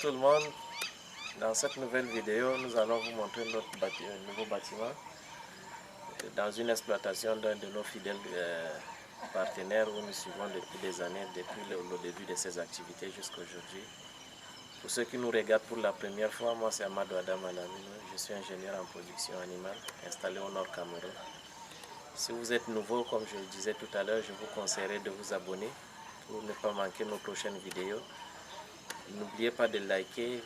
tout le monde. Dans cette nouvelle vidéo, nous allons vous montrer notre nouveau bâtiment dans une exploitation d'un de nos fidèles partenaires où nous suivons depuis des années, depuis le début de ses activités jusqu'à aujourd'hui. Pour ceux qui nous regardent pour la première fois, moi c'est Amadou Adam Alamino, je suis ingénieur en production animale installé au Nord Cameroun. Si vous êtes nouveau, comme je le disais tout à l'heure, je vous conseillerais de vous abonner pour ne pas manquer nos prochaines vidéos. N'oubliez pas de liker,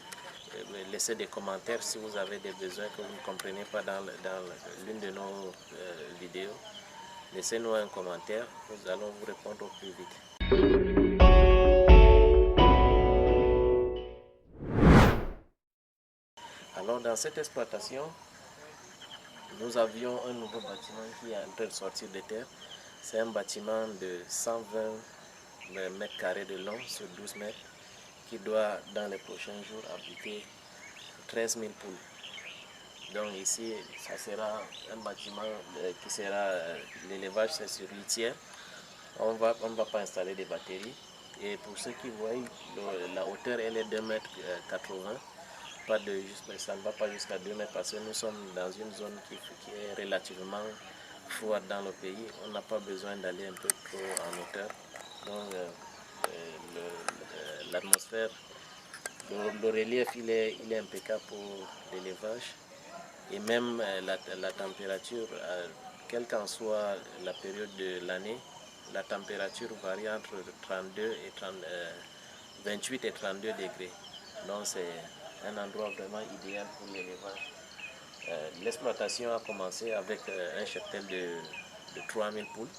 laisser des commentaires si vous avez des besoins que vous ne comprenez pas dans l'une de nos vidéos. Laissez-nous un commentaire, nous allons vous répondre au plus vite. Alors dans cette exploitation, nous avions un nouveau bâtiment qui est en train de sortir de terre. C'est un bâtiment de 120 mètres carrés de long sur 12 mètres qui doit dans les prochains jours abriter 13 000 poules. Donc ici, ça sera un bâtiment qui sera, l'élevage c'est sur litière. On ne va pas installer des batteries. Et pour ceux qui voient, la hauteur elle est de 2,80 m. Ça ne va pas jusqu'à 2 mètres parce que nous sommes dans une zone qui est relativement froide dans le pays. On n'a pas besoin d'aller un peu trop en hauteur. Donc l'atmosphère, le relief il est impeccable pour l'élevage. Et même la température, quelle qu'en soit la période de l'année, la température varie entre 28 et 32 degrés. Donc c'est un endroit vraiment idéal pour l'élevage. L'exploitation a commencé avec un cheptel de 3000 poules.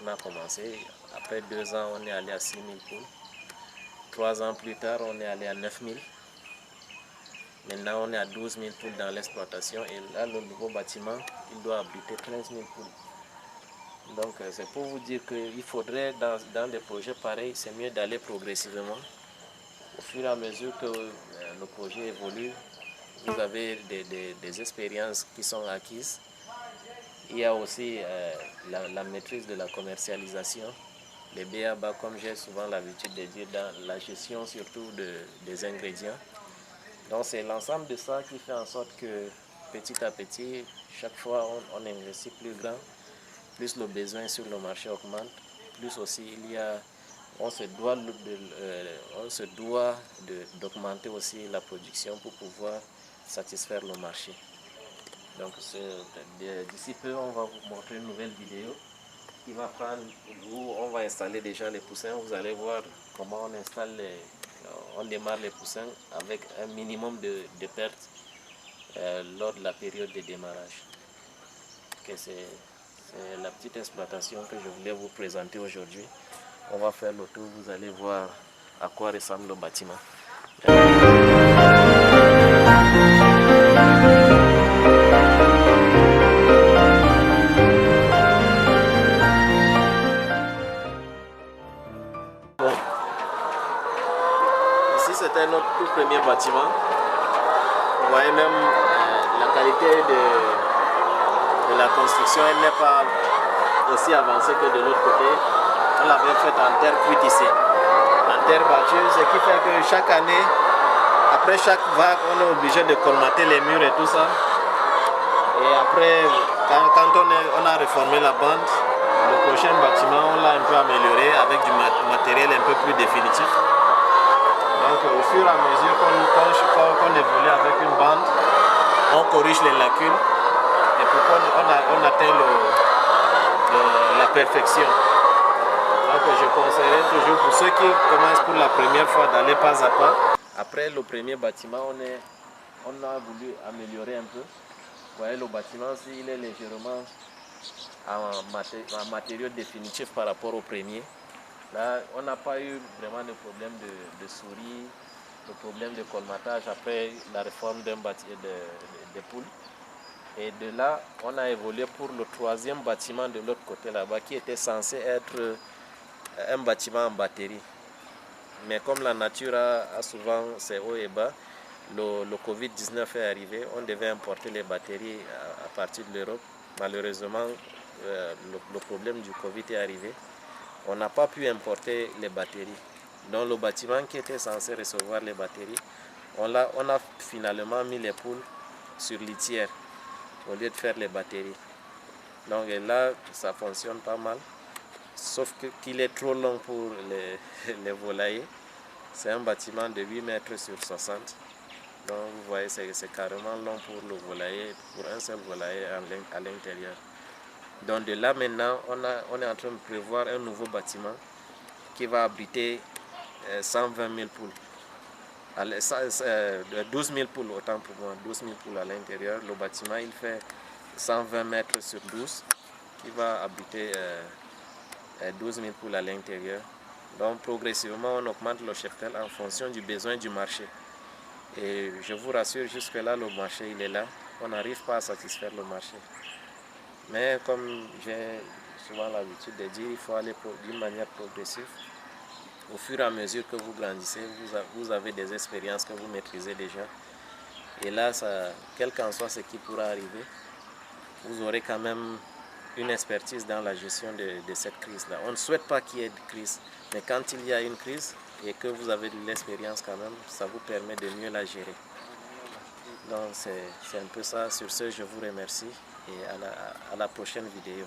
On a commencé, après 2 ans, on est allé à 6000 poules. 3 ans plus tard, on est allé à 9000. Maintenant, on est à 12 000 poules dans l'exploitation et là, le nouveau bâtiment, il doit abriter 13 000 poules. Donc, c'est pour vous dire qu'il faudrait, dans des projets pareils, c'est mieux d'aller progressivement. Au fur et à mesure que le projet évolue, vous avez des expériences qui sont acquises. Il y a aussi la maîtrise de la commercialisation, les B.A.B.A. comme j'ai souvent l'habitude de dire, dans la gestion surtout des ingrédients. Donc c'est l'ensemble de ça qui fait en sorte que petit à petit, chaque fois on investit plus grand, plus le besoin sur le marché augmente, plus aussi on se doit d'augmenter aussi la production pour pouvoir satisfaire le marché. Donc d'ici peu, on va vous montrer une nouvelle vidéo qui va prendre, où on va installer déjà les poussins. Vous allez voir comment on démarre les poussins avec un minimum de pertes lors de la période de démarrage. C'est la petite exploitation que je voulais vous présenter aujourd'hui. On va faire le tour, vous allez voir à quoi ressemble le bâtiment. Ici c'était notre tout premier bâtiment. Vous voyez même la qualité de la construction, elle n'est pas aussi avancée que de l'autre côté. On l'avait faite en terre cuite ici, en terre battue, ce qui fait que chaque année, après chaque vague, on est obligé de colmater les murs et tout ça. Et après, quand on a réformé la bande, le prochain bâtiment, on l'a un peu amélioré avec du matériel un peu plus définitif. Donc au fur et à mesure qu'on évolue avec une bande, on corrige les lacunes et pour qu'on atteint la perfection. Donc je conseillerais toujours pour ceux qui commencent pour la première fois d'aller pas à pas. Après le premier bâtiment, on a voulu améliorer un peu. Vous voyez le bâtiment, il est légèrement en matériaux définitifs par rapport au premier. Là, on n'a pas eu vraiment de problème de souris, de problème de colmatage après la réforme des poules. Et de là, on a évolué pour le troisième bâtiment de l'autre côté là-bas, qui était censé être un bâtiment en batterie. Mais comme la nature a souvent ses hauts et bas, le Covid-19 est arrivé, on devait importer les batteries à partir de l'Europe. Malheureusement, le problème du Covid est arrivé. On n'a pas pu importer les batteries. Donc le bâtiment qui était censé recevoir les batteries, on a finalement mis les poules sur litière au lieu de faire les batteries. Donc là, ça fonctionne pas mal, sauf qu'il est trop long pour les volaillers. C'est un bâtiment de 8 mètres sur 60. Donc vous voyez, c'est carrément long pour le volailler, pour un seul volailler à l'intérieur. Donc de là maintenant, on est en train de prévoir un nouveau bâtiment qui va abriter 120 000 poules. 12 000 poules, autant pour moi, 12 000 poules à l'intérieur. Le bâtiment, il fait 120 mètres sur 12, qui va abriter 12 000 poules à l'intérieur. Donc progressivement, on augmente le cheptel en fonction du besoin du marché. Et je vous rassure, jusque-là, le marché, il est là. On n'arrive pas à satisfaire le marché. Mais comme j'ai souvent l'habitude de dire, il faut aller d'une manière progressive. Au fur et à mesure que vous grandissez, vous avez des expériences que vous maîtrisez déjà. Et là, quel qu'en soit ce qui pourra arriver, vous aurez quand même une expertise dans la gestion de cette crise-là. On ne souhaite pas qu'il y ait de crise, mais quand il y a une crise et que vous avez de l'expérience quand même, ça vous permet de mieux la gérer. Donc c'est un peu ça. Sur ce, je vous remercie et à la prochaine vidéo.